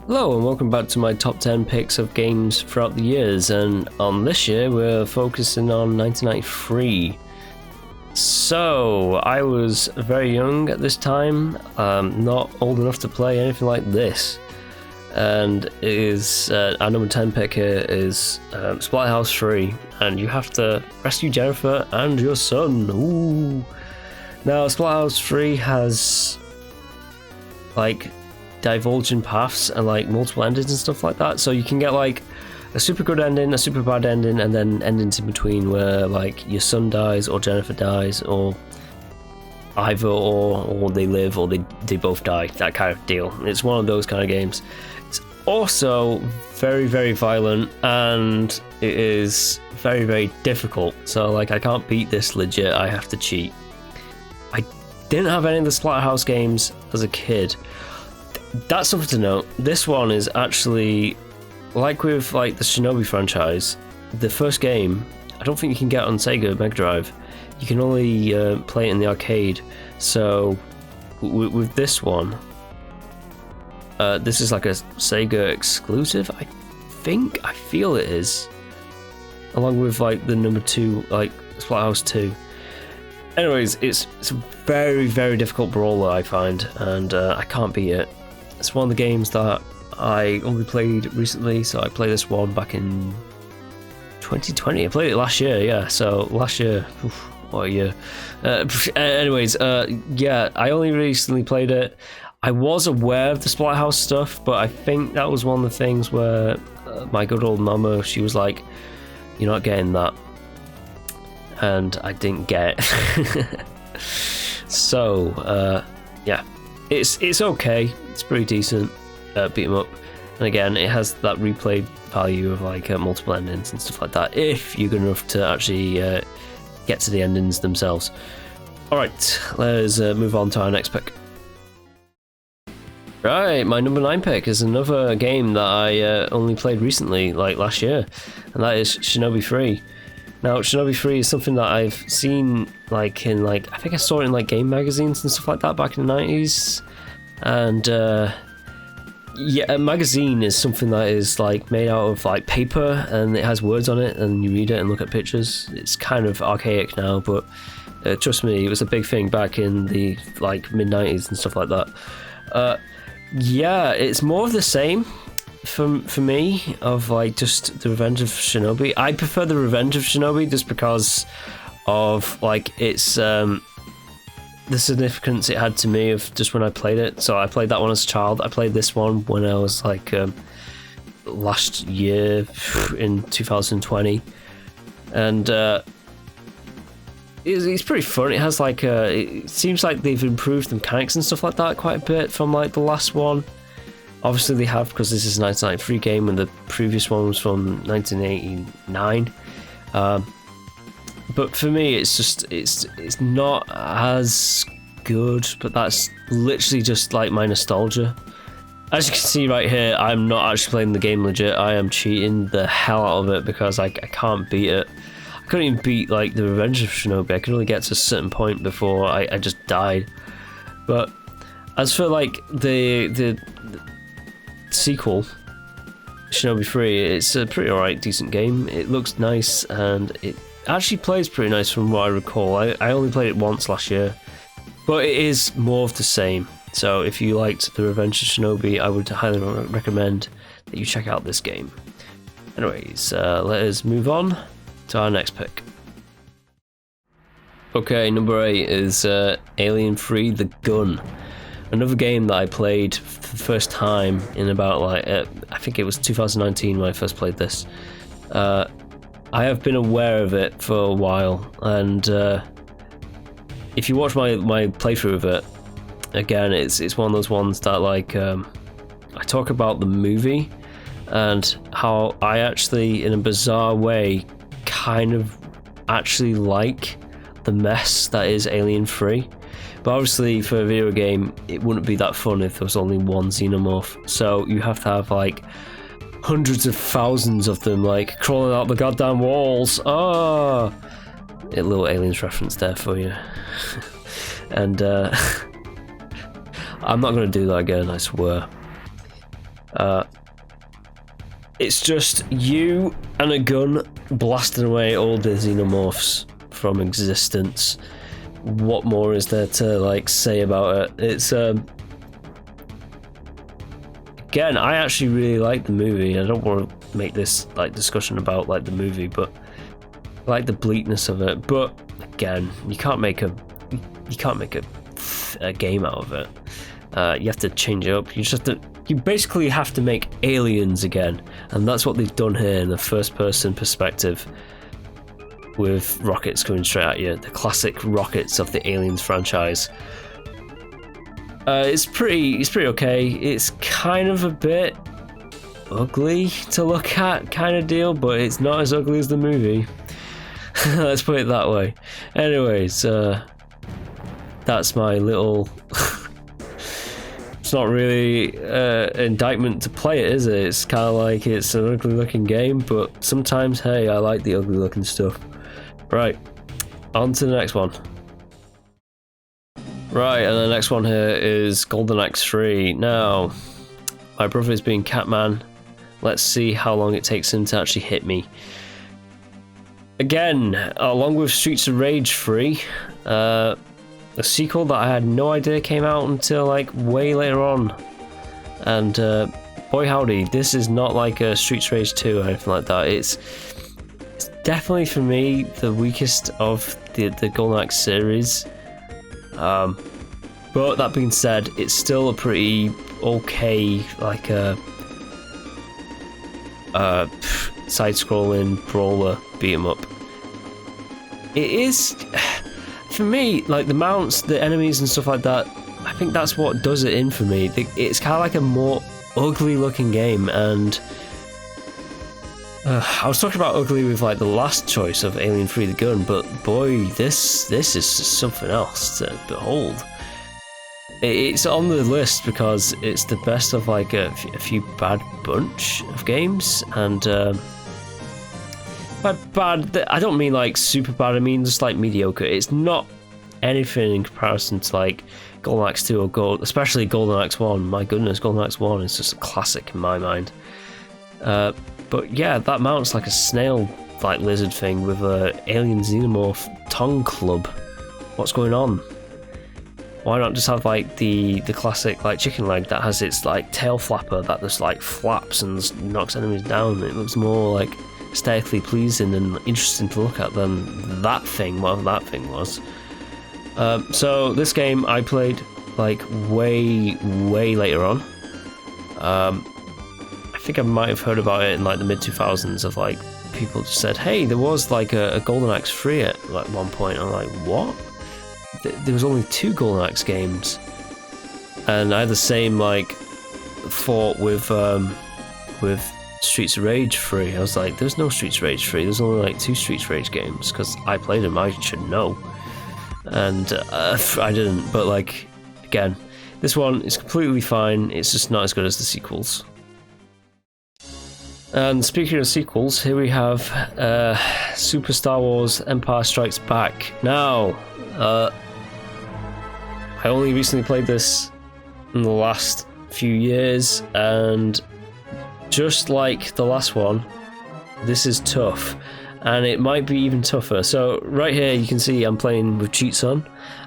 Hello and welcome back to my top 10 picks of games throughout the years, and on this year we're focusing on 1993. So, I was very young at this time, not old enough to play anything like this. And it is, our number 10 pick here is Splatterhouse 3, and you have to rescue Jennifer and your son. Ooh. Now, Splatterhouse 3 has, like, divulging paths and like multiple endings and stuff like that, so you can get like a super good ending, a super bad ending, and then endings in between where like your son dies or Jennifer dies, or either or they live or they both die, that kind of deal. It's one of those kind of games. It's also very, very violent, and it is very, very difficult, so like I can't beat this legit, I have to cheat. I didn't have any of the Splatterhouse games as a kid. That's something to note. This one is actually, like with like the Shinobi franchise, the first game, I don't think you can get on Sega Mega Drive. You can only play it in the arcade. So with this one, this is like a Sega exclusive, I feel it is. Along with like the number 2, like Splatterhouse 2. Anyways, it's a very, very difficult brawler, I find, and I can't beat it. It's one of the games that I only played recently, so I played this one back in 2020. I played it last year, yeah, so last year, oof, what a year. Yeah, I only recently played it. I was aware of the Splatterhouse stuff, but I think that was one of the things where my good old mama, she was like, "You're not getting that," and I didn't get it. So, yeah. It's okay. It's pretty decent. Beat 'em up, and again, it has that replay value of like multiple endings and stuff like that. If you're good enough to actually get to the endings themselves. All right, let's move on to our next pick. Right, my number 9 pick is another game that I only played recently, like last year, and that is Shinobi 3. Now, Shinobi 3 is something that I've seen like in like, I think I saw it in like game magazines and stuff like that back in the 90s. And yeah, a magazine is something that is like made out of like paper, and it has words on it, and you read it and look at pictures. It's kind of archaic now, but trust me, it was a big thing back in the like mid 90s and stuff like that. Yeah, it's more of the same. For me, of like just the Revenge of Shinobi. I prefer the Revenge of Shinobi just because of like its the significance it had to me of just when I played it. So I played that one as a child. I played this one when I was like last year in 2020, and it's pretty fun. It has like it seems like they've improved the mechanics and stuff like that quite a bit from like the last one. Obviously they have, because this is a 1993 game and the previous one was from 1989. But for me, it's just it's not as good, but that's literally just like my nostalgia. As you can see right here, I'm not actually playing the game legit. I am cheating the hell out of it because I can't beat it. I couldn't even beat like the Revenge of Shinobi. I could only get to a certain point before I just died. But as for like the sequel, Shinobi 3, it's a pretty alright, decent game. It looks nice, and it actually plays pretty nice from what I recall. I only played it once last year, but it is more of the same. So if you liked the Revenge of Shinobi, I would highly recommend that you check out this game. Anyways, let us move on to our next pick. Okay, number 8 is Alien 3: The Gun. Another game that I played for the first time in about like, I think it was 2019 when I first played this. I have been aware of it for a while, and if you watch my playthrough of it, again, it's one of those ones that like, I talk about the movie and how I actually, in a bizarre way, kind of actually like the mess that is Alien 3. But obviously for a video game, it wouldn't be that fun if there was only one xenomorph. So you have to have like hundreds of thousands of them like crawling out the goddamn walls. Oh, a little Aliens reference there for you. And I'm not going to do that again, I swear. It's just you and a gun blasting away all the xenomorphs from existence. What more is there to like say about it? It's again, I actually really like the movie. I don't want to make this like discussion about like the movie, but I like the bleakness of it. But again, you can't make a game out of it. You have to change it up. You basically have to make aliens again, and that's what they've done here in the first-person perspective, with rockets coming straight at you. The classic rockets of the Aliens franchise. It's pretty okay. It's kind of a bit ugly to look at, kind of deal, but it's not as ugly as the movie. Let's put it that way. Anyways, that's my little. It's not really indictment to play it, is it? It's kind of like it's an ugly looking game, but sometimes, hey, I like the ugly looking stuff. Right, on to the next one. Right, and the next one here is Golden Axe 3. Now, my brother is being Catman. Let's see how long it takes him to actually hit me. Again, along with Streets of Rage 3, a sequel that I had no idea came out until like way later on. And boy howdy, this is not like a Streets of Rage 2 or anything like that. It's definitely for me the weakest of the Golden Axe series. But that being said, it's still a pretty okay like side-scrolling brawler beat 'em up. It is, for me, like the mounts, the enemies and stuff like that, I think that's what does it in for me. It's kind of like a more ugly looking game, and I was talking about ugly with like the last choice of Alien 3 the gun, but boy, this is just something else to behold. It's on the list because it's the best of like a few bad bunch of games, and by bad, I don't mean like super bad, I mean just like mediocre. It's not anything in comparison to like Golden Axe 2 or especially Golden Axe 1. My goodness, Golden Axe 1 is just a classic in my mind. But yeah, that mounts like a snail like lizard thing with a alien xenomorph tongue club. What's going on? Why not just have like the classic like chicken leg that has its like tail flapper that just like flaps and just knocks enemies down? It looks more like aesthetically pleasing and interesting to look at than that thing, whatever that thing was. So this game I played like way later on. I think I might have heard about it in like the mid 2000s of like people just said, hey, there was like a Golden Axe 3 at like one point. I'm like, what? There was only 2 Golden Axe games, and I had the same like thought with Streets of Rage 3. I was like, there's no Streets of Rage 3, there's only like 2 Streets of Rage games, because I played them, I should know. And I didn't, but like, again, this one is completely fine, it's just not as good as the sequels. And speaking of sequels, here we have Super Star Wars Empire Strikes Back. Now, I only recently played this in the last few years, and just like the last one, this is tough, and it might be even tougher. So right here you can see I'm playing with cheats on.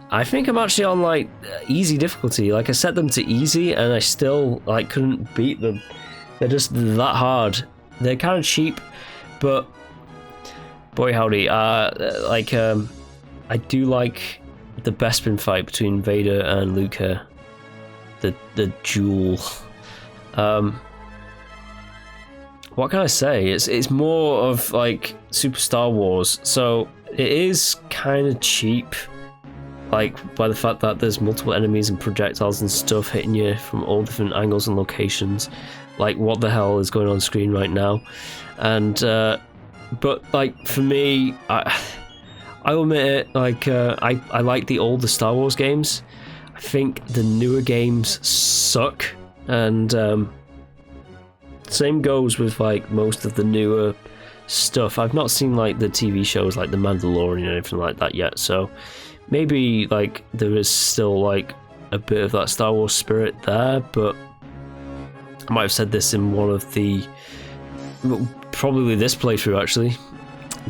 I think I'm actually on like easy difficulty. Like I set them to easy and I still like couldn't beat them. They're just that hard. They're kind of cheap, but boy howdy, I do like the Bespin fight between Vader and Luke here. The duel. What can I say? It's more of like Super Star Wars, so it is kind of cheap, like by the fact that there's multiple enemies and projectiles and stuff hitting you from all different angles and locations. Like, what the hell is going on screen right now? And but like for me, I'll admit it, like I like the older Star Wars games. I think the newer games suck, and same goes with like most of the newer stuff. I've not seen like the TV shows like The Mandalorian or anything like that yet, so maybe like there is still like a bit of that Star Wars spirit there, but I might have said this in one of the, probably this playthrough actually,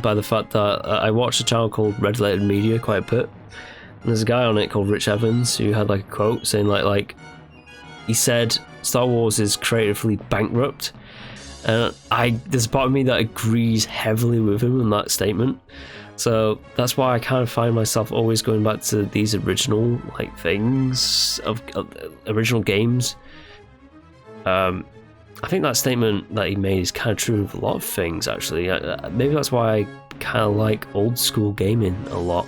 by the fact that I watched a channel called Red Letter Media quite a bit, and there's a guy on it called Rich Evans who had like a quote saying like he said Star Wars is creatively bankrupt, and there's a part of me that agrees heavily with him on that statement. So that's why I kind of find myself always going back to these original like things of original games. I think that statement that he made is kind of true of a lot of things actually. Maybe that's why I kind of like old school gaming a lot.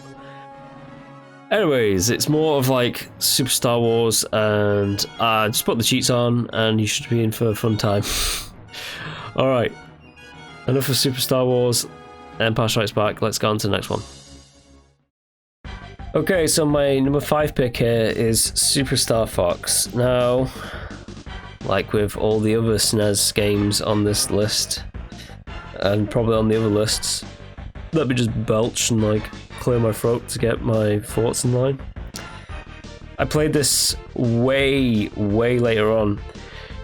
Anyways, it's more of like Super Star Wars, and just put the cheats on and you should be in for a fun time. Alright, enough of Super Star Wars. Empire Strikes Back, let's go on to the next one. Okay, so my number 5 pick here is Super Star Fox. Now, like with all the other SNES games on this list, and probably on the other lists, let me just belch and like clear my throat to get my thoughts in line. I played this way later on.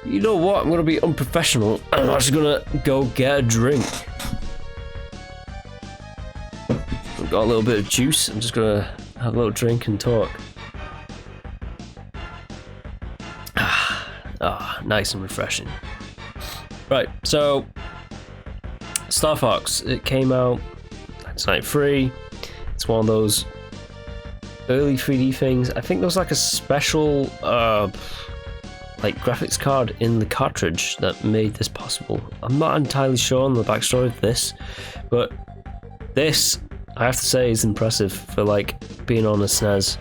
You know what, I'm gonna be unprofessional and I'm just gonna go get a drink. I've got a little bit of juice, I'm just gonna have a little drink and talk. Nice and refreshing. Right, so Star Fox, it came out 1993. It's one of those early 3D things. I think there was like a special like graphics card in the cartridge that made this possible. I'm not entirely sure on the backstory of this, but this, I have to say, is impressive for like being on a SNES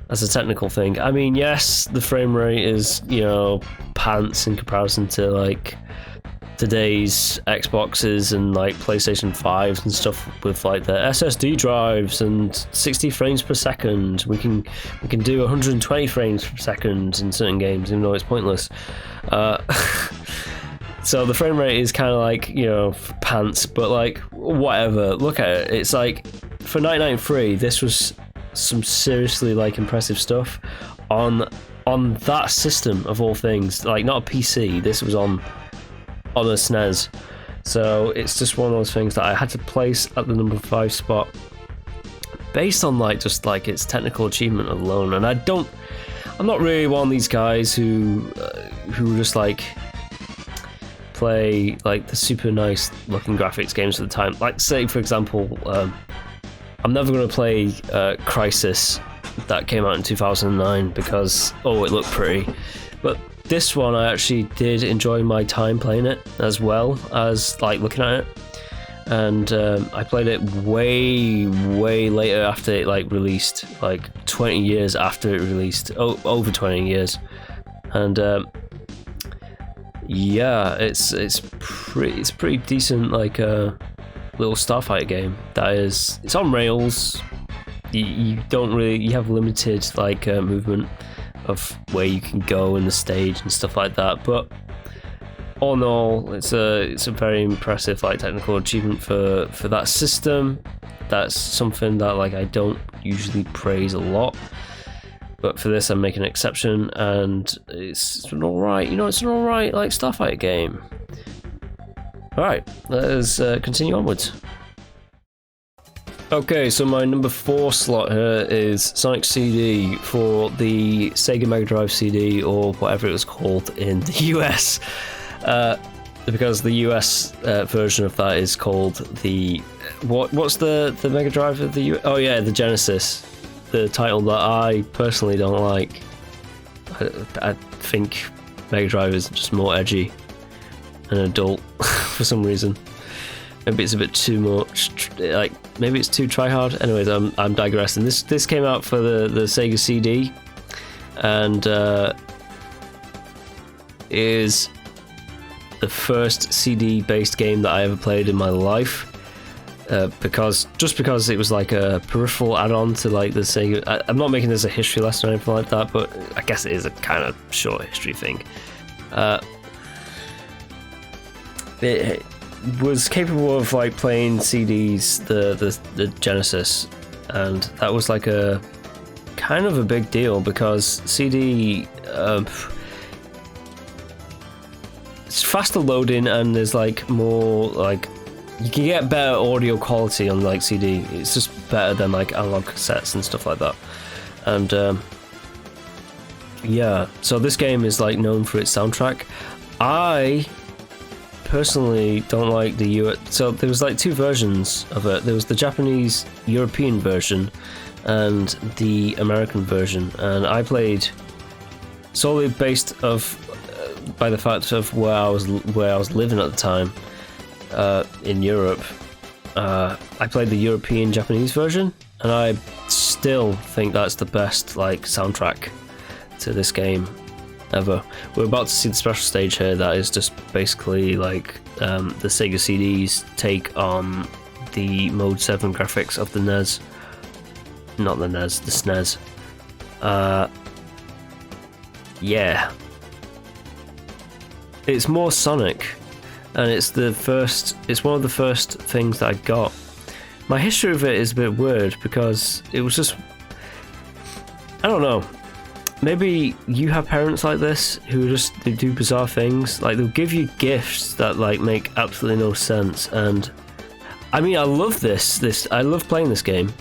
as a technical thing. I mean, yes, the frame rate is, you know, pants in comparison to like today's Xboxes and like PlayStation 5s and stuff with like the SSD drives and 60 frames per second. We can do 120 frames per second in certain games, even though it's pointless. So the frame rate is kind of like, you know, pants, but like whatever. Look at it. It's like for 1993, this was some seriously like impressive stuff on that system of all things. Like not a PC. This was on a SNES. So it's just one of those things that I had to place at the number 5 spot based on like just like its technical achievement alone. And I'm not really one of these guys who just like play like the super nice looking graphics games at the time. Like say for example, I'm never going to play Crisis that came out in 2009 because it looked pretty. But this one I actually did enjoy my time playing it as well as like looking at it, and I played it way later after it like released, like 20 years after it released, over 20 years, and yeah, it's pretty decent, like little starfighter game that is, it's on rails. You have limited like movement of where you can go in the stage and stuff like that, but all in all, it's a very impressive like technical achievement for that system. That's something that like I don't usually praise a lot, but for this I'm making an exception, and it's an alright, it's an alright like starfighter game. Alright, let's continue onwards. Okay, so my number 4 slot here is Sonic CD for the Sega Mega Drive CD, or whatever it was called in the US. Because the US version of that is called the... What's the Mega Drive of the US? Oh yeah, the Genesis. The title that I personally don't like. I think Mega Drive is just more edgy and adult for some reason. Maybe it's a bit too much, like maybe it's too try-hard. Anyways, I'm digressing. This came out for the Sega CD, and is the first CD-based game that I ever played in my life. Because it was like a peripheral add-on to like the Sega. I'm not making this a history lesson or anything like that, but I guess it is a kind of short history thing. It was capable of like playing CDs, the Genesis, and that was like a kind of a big deal because CD it's faster loading, and there's like more like you can get better audio quality on like CD. It's just better than like analog cassettes and stuff like that. And yeah, so this game is like known for its soundtrack. I personally don't like the so there was like two versions of it. There was the Japanese European version and the American version, and I played solely based by the fact of where I was living at the time in Europe. I played the European Japanese version, and I still think that's the best like soundtrack to this game ever. We're about to see the special stage here that is just basically like the Sega CD's take on the Mode 7 graphics of the NES. Not the NES, the SNES. Yeah. It's more Sonic, and it's one of the first things that I got. My history of it is a bit weird because it was just, I don't know. Maybe you have parents like this who they do bizarre things. Like they'll give you gifts that like make absolutely no sense. And I mean, I love this. I love playing this game.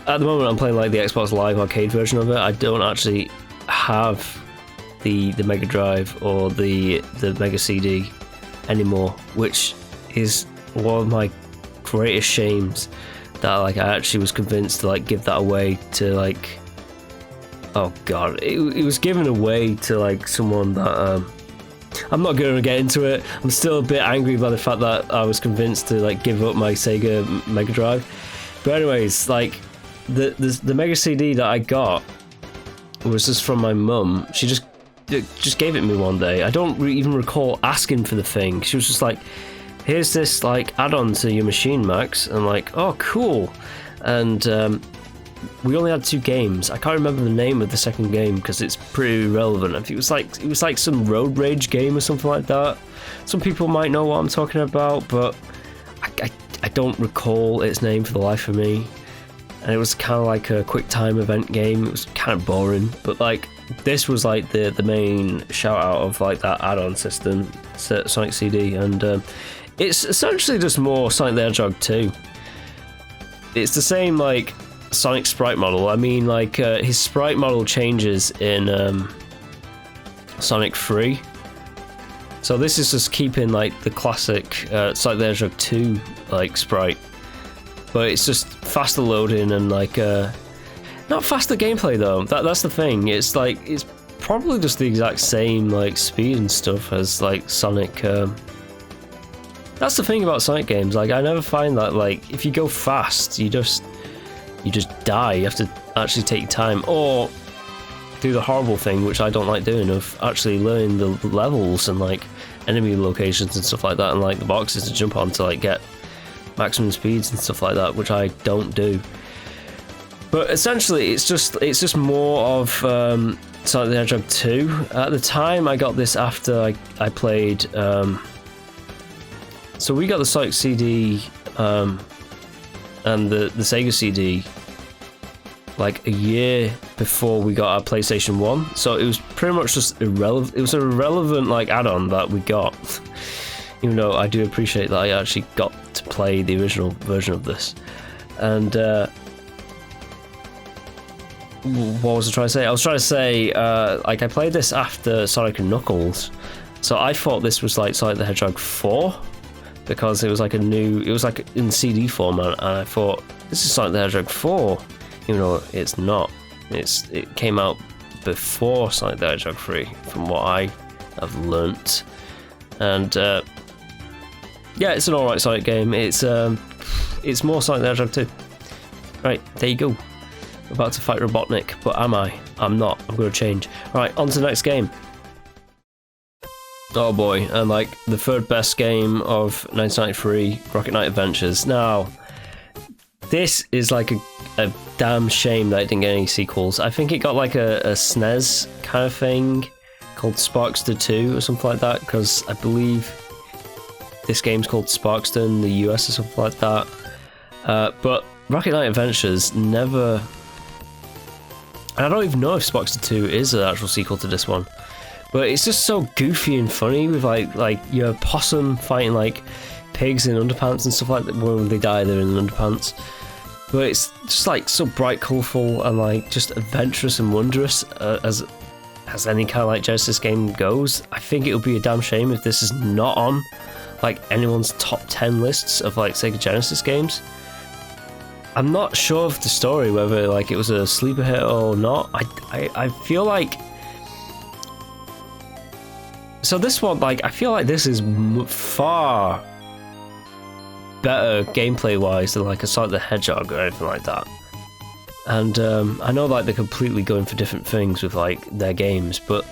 At the moment, I'm playing like the Xbox Live Arcade version of it. I don't actually have the Mega Drive or the Mega CD anymore, which is one of my greatest shames. That like I actually was convinced to like give that away to like. Oh god, it was given away to like someone that I'm not going to get into it. I'm still a bit angry by the fact that I was convinced to like give up my Sega Mega Drive. But anyways, like the Mega CD that I got was just from my mum. She just gave it me one day. I don't even recall asking for the thing. She was just like, "Here's this like add-on to your machine, Max." And I'm like, "Oh, cool." And we only had 2 games. I can't remember the name of the second game because it's pretty irrelevant. I think it was like some road rage game or something like that. Some people might know what I'm talking about, but I don't recall its name for the life of me. And it was kind of like a quick time event game. It was kind of boring, but like this was like the main shout out of like that add-on system, Sonic CD, and it's essentially just more Sonic the Hedgehog 2. It's the same like Sonic sprite model. I mean, like his sprite model changes in Sonic 3. So this is just keeping like the classic Sonic the Hedgehog 2 like sprite, but it's just faster loading and like not faster gameplay though. That's the thing. It's like it's probably just the exact same like speed and stuff as like Sonic. That's the thing about Sonic games. Like I never find that like if you go fast, you just die. You have to actually take your time or do the horrible thing, which I don't like doing, of actually learning the levels and like enemy locations and stuff like that, and like the boxes to jump on to like get maximum speeds and stuff like that, which I don't do. But essentially it's just more of Sonic the Hedgehog 2. At the time I got this after I played so we got the Sonic CD and the Sega CD like a year before we got our PlayStation 1, so it was pretty much just irrelevant. It was an irrelevant like add-on that we got, even though I do appreciate that I actually got to play the original version of this. And what was I trying to say? I was trying to say like I played this after Sonic and Knuckles, so I thought this was like Sonic the Hedgehog 4 because it was like it was like in CD format, and I thought this is Sonic the Hedgehog 4, even though it's not. It came out before Sonic the Hedgehog 3, from what I have learnt. And yeah, it's an alright Sonic game. It's more Sonic the Hedgehog 2. Right, there you go. I'm about to fight Robotnik, but am I? I'm not. I'm going to change. Right, on to the next game. Oh boy, and like the third best game of 1993, Rocket Knight Adventures. Now, this is like a damn shame that it didn't get any sequels. I think it got like a SNES kind of thing called Sparkster 2 or something like that, because I believe this game's called Sparkster in the US or something like that. But Rocket Knight Adventures never... And I don't even know if Sparkster 2 is an actual sequel to this one. but it's just so goofy and funny with like your possum fighting like pigs in underpants and stuff like that. When they die, they're in underpants. But it's just like so bright, colourful, and like just adventurous and wondrous as any kind of like Genesis game goes. I think it would be a damn shame if this is not on like anyone's top 10 lists of like Sega Genesis games. I'm not sure of the story, whether like it was a sleeper hit or not. I feel like, so this one, like I feel like this is far better gameplay wise than like a Sonic the Hedgehog or anything like that. And I know like they're completely going for different things with like their games, but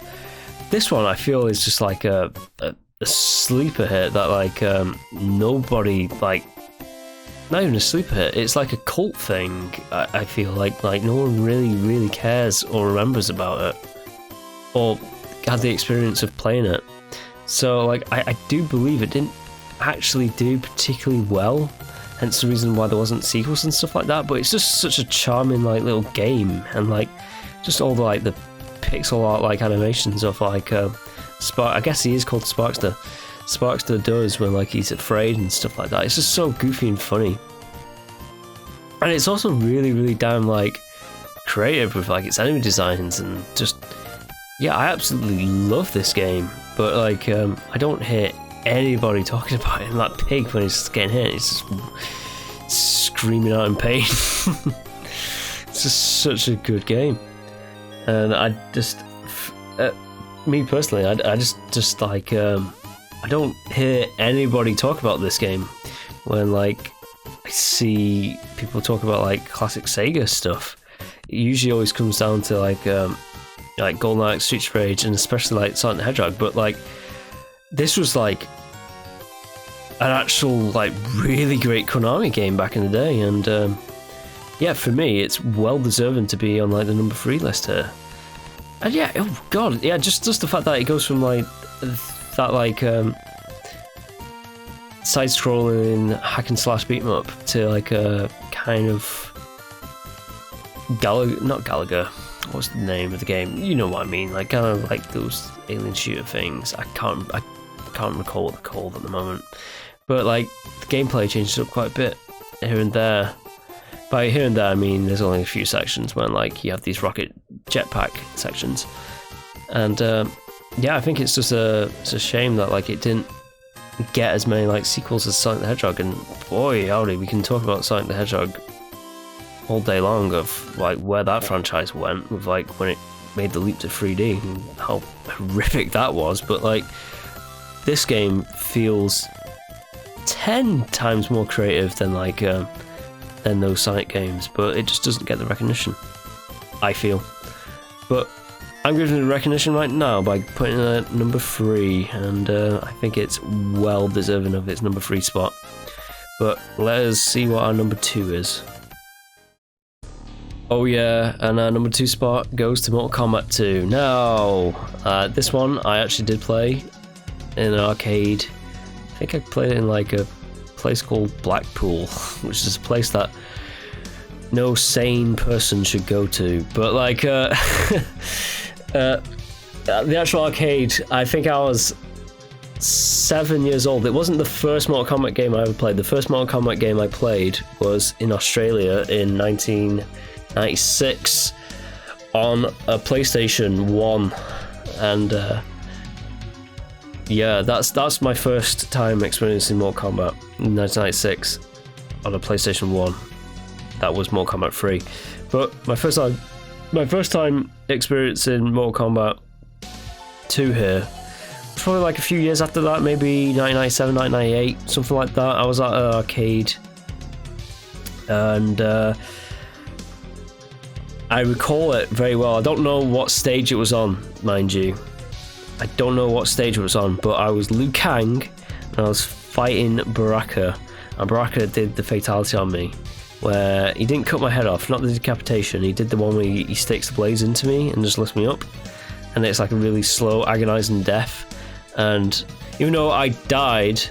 this one I feel is just like a sleeper hit that like nobody, like not even a sleeper hit, it's like a cult thing. I feel like no one really cares or remembers about it or had the experience of playing it. So like I do believe it didn't actually do particularly well, hence the reason why there wasn't sequels and stuff like that. But it's just such a charming like little game, and like just all the like the pixel art like animations of like Spark, I guess he is called Sparkster. Sparkster does when like he's afraid and stuff like that. It's just so goofy and funny, and it's also really damn like creative with like its enemy designs, and just yeah, I absolutely love this game. But like I don't hear anybody talking about it. And that pig, when he's getting hit, he's just screaming out in pain. It's just such a good game, and I just me personally, I just like I don't hear anybody talk about this game when like I see people talk about like classic Sega stuff. It usually always comes down to like GoldenEye, Streets of Rage, and especially like Sonic the Hedgehog. But like this was like an actual like really great Konami game back in the day, and yeah, for me it's well deserving to be on like the number 3 list here. And yeah, oh god, yeah, just the fact that it goes from like that like side-scrolling hack and slash beat 'em up to like a kind of not Galaga. What's the name of the game? You know what I mean, like kind of like those alien shooter things. I can't recall what they're called at the moment, but like the gameplay changes up quite a bit here and there. By here and there I mean there's only a few sections when like you have these rocket jetpack sections, and yeah, I think it's a shame that like it didn't get as many like sequels as Sonic the Hedgehog. And boy howdy, we can talk about Sonic the Hedgehog all day long of like where that franchise went with like when it made the leap to 3D and how horrific that was. But like this game feels 10 times more creative than like than those Sonic games, but it just doesn't get the recognition, I feel. But I'm giving it recognition right now by putting it at number 3, and I think it's well deserving of its number 3 spot. But let us see what our number 2 is. Oh yeah, and our number 2 spot goes to Mortal Kombat 2. Now, this one I actually did play in an arcade. I think I played it in like a place called Blackpool, which is a place that no sane person should go to. But like the actual arcade, I think I was 7 years old. It wasn't the first Mortal Kombat game I ever played. The first Mortal Kombat game I played was in Australia in 1996 on a PlayStation 1, and yeah, that's my first time experiencing Mortal Kombat in 1996 on a PlayStation 1. That was Mortal Kombat 3. But my first time experiencing Mortal Kombat 2 here was probably like a few years after that, maybe 1997, 1998, something like that. I was at an arcade, and I recall it very well. I don't know what stage it was on, mind you. I don't know what stage it was on, but I was Liu Kang and I was fighting Baraka, and Baraka did the fatality on me where he didn't cut my head off, not the decapitation. He did the one where he sticks the blades into me and just lifts me up, and it's like a really slow, agonizing death. And even though I died,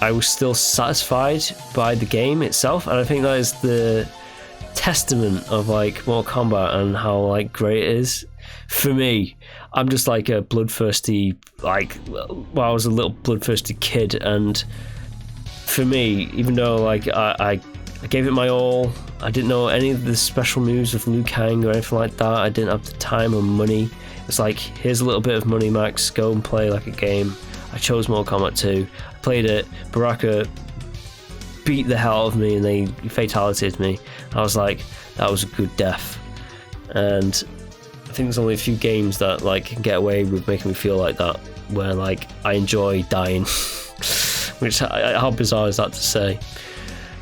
I was still satisfied by the game itself, and I think that is the testament of like Mortal Kombat and how like great it is. for me, I'm just like a bloodthirsty, like, well, I was a little bloodthirsty kid, and for me, even though like I gave it my all, I didn't know any of the special moves of Liu Kang or anything like that. I didn't have the time or money. It's like, here's a little bit of money, Max, go and play like a game. I chose Mortal Kombat 2. I played it. Baraka beat the hell out of me and they fatality'd me. I was like, that was a good death. And I think there's only a few games that like can get away with making me feel like that, where like I enjoy dying. Which, how bizarre is that to say?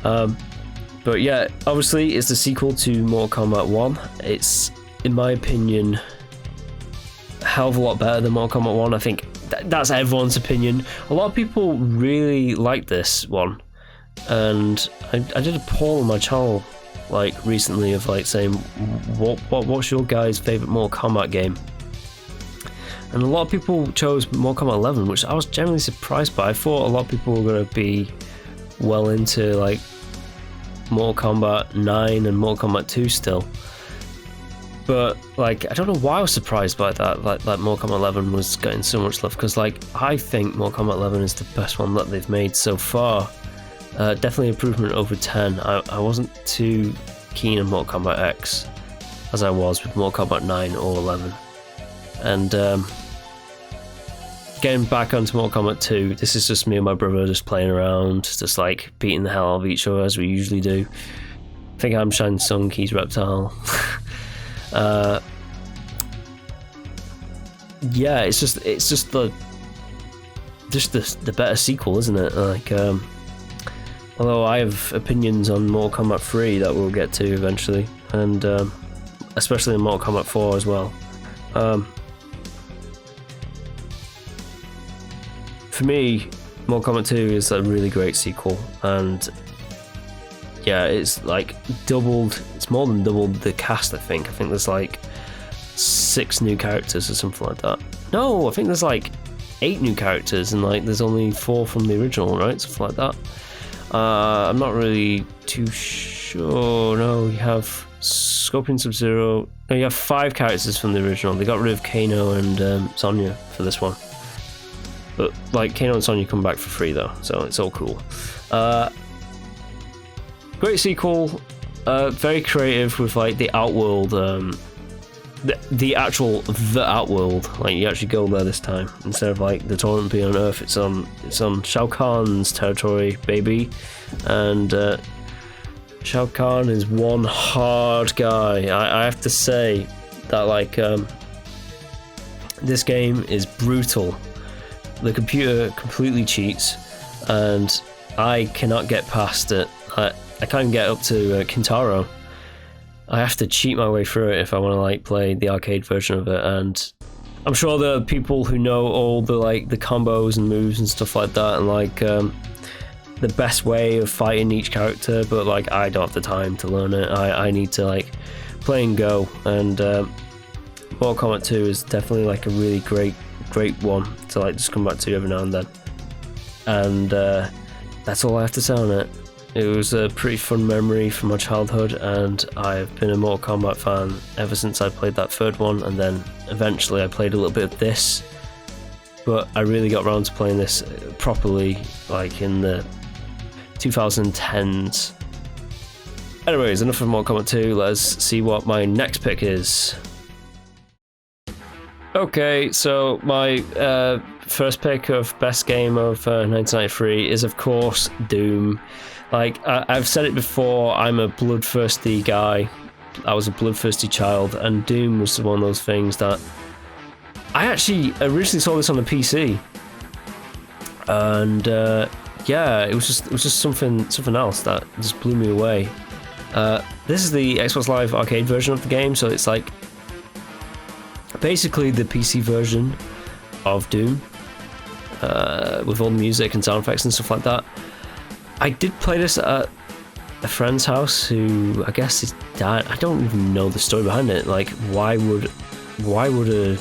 But yeah, obviously it's the sequel to Mortal Kombat 1. It's, in my opinion, a hell of a lot better than Mortal Kombat 1. I think that's everyone's opinion. A lot of people really like this one, and I did a poll on my channel like recently of like saying what's your guys' favorite Mortal Kombat game, and a lot of people chose Mortal Kombat 11, which I was generally surprised by. I thought a lot of people were going to be well into like Mortal Kombat 9 and Mortal Kombat 2 still, but like I don't know why I was surprised by that. Like Mortal Kombat 11 was getting so much love, because like I think Mortal Kombat 11 is the best one that they've made so far. Definitely improvement over 10. I wasn't too keen on Mortal Kombat X as I was with Mortal Kombat 9 or 11, and getting back onto Mortal Kombat 2, this is just me and my brother just playing around, just like beating the hell out of each other as we usually do. I think I'm Shang Tsung, he's Reptile. Yeah, it's just the better sequel, isn't it? Like, although I have opinions on Mortal Kombat 3 that we'll get to eventually, and especially in Mortal Kombat 4 as well. For me, Mortal Kombat 2 is a really great sequel, and yeah, it's like doubled, it's more than doubled the cast. I think there's like 6 new characters or something like that. No, I think there's like 8 new characters, and like there's only 4 from the original, right? Something like that. I'm not really too sure. No, you have Scorpion, Sub-Zero. No, you have 5 characters from the original. They got rid of Kano and Sonya for this one. But like Kano and Sonya come back for free though, so it's all cool. Great sequel, very creative with like the Outworld, the actual Outworld. Like you actually go there this time instead of like the tournament being on Earth. It's on Shao Kahn's territory, baby, and Shao Kahn is one hard guy. I have to say that like this game is brutal. The computer completely cheats, and I cannot get past it. I can't get up to Kintaro. I have to cheat my way through it if I want to like play the arcade version of it, and I'm sure there are people who know all the like the combos and moves and stuff like that, and like the best way of fighting each character, but like I don't have the time to learn it. I need to like play and go, and Mortal Kombat 2 is definitely like a really great one to like just come back to every now and then, and that's all I have to say on it. It was a pretty fun memory from my childhood, and I've been a Mortal Kombat fan ever since I played that 3rd one, and then eventually I played a little bit of this, but I really got around to playing this properly like in the 2010s. Anyways, enough of Mortal Kombat 2, let's see what my next pick is. Okay, so my first pick of best game of 1993 is of course Doom. Like I've said it before, I'm a bloodthirsty guy. I was a bloodthirsty child, and Doom was one of those things that I actually originally saw this on the PC, and yeah, it was just something else that just blew me away. This is the Xbox Live Arcade version of the game, so it's like basically the PC version of Doom, with all the music and sound effects and stuff like that. I did play this at a friend's house who, I guess his dad, I don't even know the story behind it. Like, why would a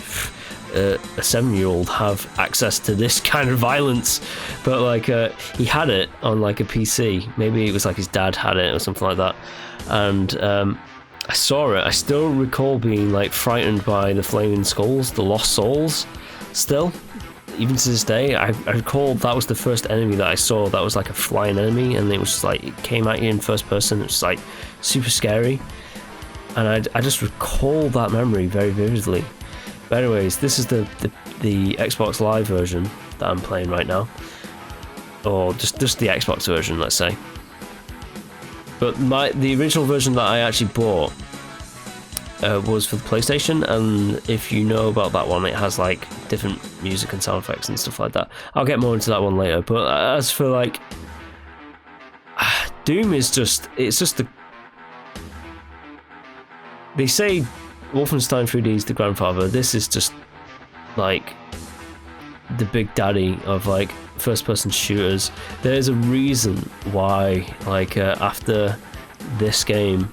7-year-old have access to this kind of violence? But like, he had it on like a PC. Maybe it was like his dad had it or something like that. And I saw it. I still recall being like frightened by the flaming skulls, the lost souls. Still, even to this day, I recall that was the first enemy that I saw. That was like a flying enemy, and it was just like it came at you in first person. It was like super scary, and I just recall that memory very vividly. But anyways, this is the Xbox Live version that I'm playing right now, or just the Xbox version, let's say. But the original version that I actually bought was for the PlayStation, and if you know about that one, it has like different music and sound effects and stuff like that. I'll get more into that one later. But as for like Doom it's just the, they say Wolfenstein 3D is the grandfather. This is just like the big daddy of like first-person shooters. There's a reason why, like after this game,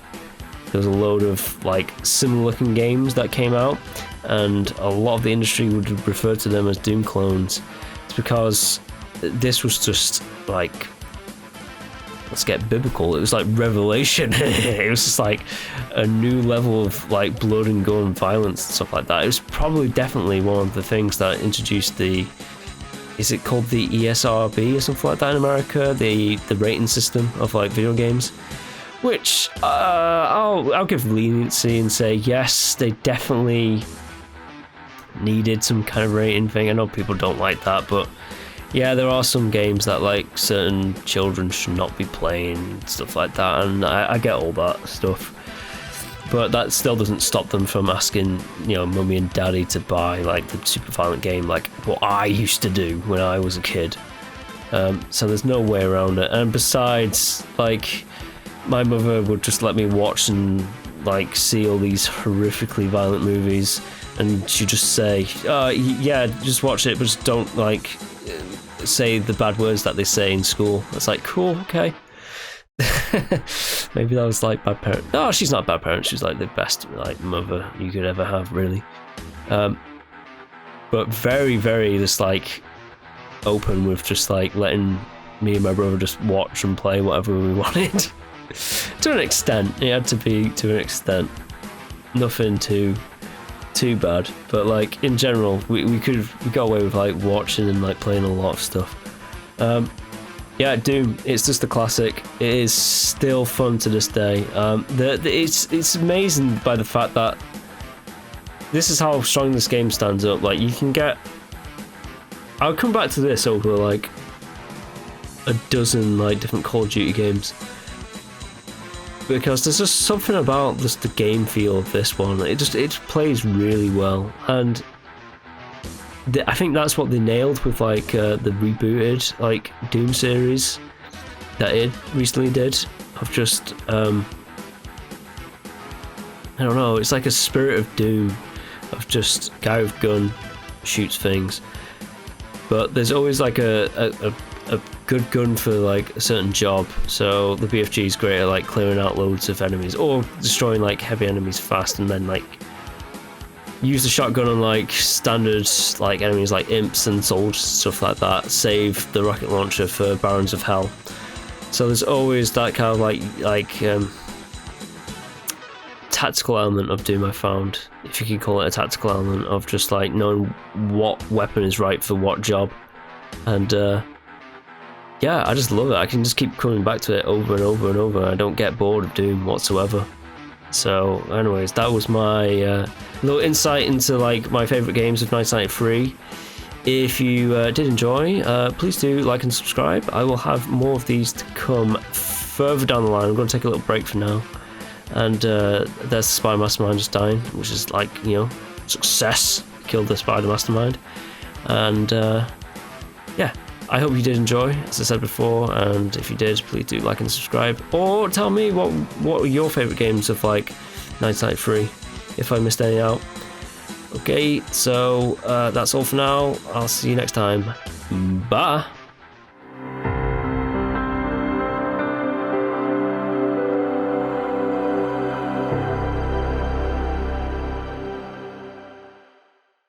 there was a load of like similar-looking games that came out, and a lot of the industry would refer to them as Doom clones. It's because this was just like, let's get biblical, it was like revelation. It was just like a new level of like blood and gore and violence and stuff like that. It was probably definitely one of the things that introduced the, is it called the ESRB or something like that in America, the rating system of like video games, which I'll give leniency and say yes, they definitely needed some kind of rating thing. I know people don't like that, but yeah, there are some games that like certain children should not be playing, stuff like that, and I get all that stuff. But that still doesn't stop them from asking, you know, mummy and daddy to buy like the super violent game, like what I used to do when I was a kid. So there's no way around it. And besides, like, my mother would just let me watch and like see all these horrifically violent movies, and she'd just say, yeah, just watch it, but just don't like say the bad words that they say in school. It's like, cool, okay. Maybe that was like bad parent. No, she's not a bad parent. She's like the best like mother you could ever have, really. But very, very just like open with just like letting me and my brother just watch and play whatever we wanted. To an extent, it had to be to an extent. Nothing too bad, but like in general, we got away with like watching and like playing a lot of stuff. Yeah, Doom, it's just a classic. It is still fun to this day. It's amazing by the fact that this is how strong this game stands up. Like, you can get, I'll come back to this over like a dozen like different Call of Duty games, because there's just something about just the game feel of this one. It plays really well, and I think that's what they nailed with like the rebooted like Doom series that it recently did, of just I don't know, it's like a spirit of Doom, of just guy with gun shoots things, but there's always like a good gun for like a certain job. So the BFG is great at like clearing out loads of enemies or destroying like heavy enemies fast, and then like use the shotgun on like standard like enemies like imps and soldiers, stuff like that. Save the rocket launcher for Barons of Hell. So there's always that kind of like tactical element of Doom, I found, if you could call it a tactical element, of just like knowing what weapon is right for what job. And yeah, I just love it. I can just keep coming back to it over and over and over. I don't get bored of Doom whatsoever. So anyways, that was my little insight into like my favourite games of 1993. If you did enjoy, please do like and subscribe. I will have more of these to come further down the line. I'm going to take a little break for now. And there's the Spider Mastermind just dying, which is like, you know, success. Killed the Spider Mastermind. And yeah, I hope you did enjoy, as I said before, and if you did, please do like and subscribe, or tell me what were your favourite games of like 1993, if I missed any out. Okay, so that's all for now. I'll see you next time. Bye.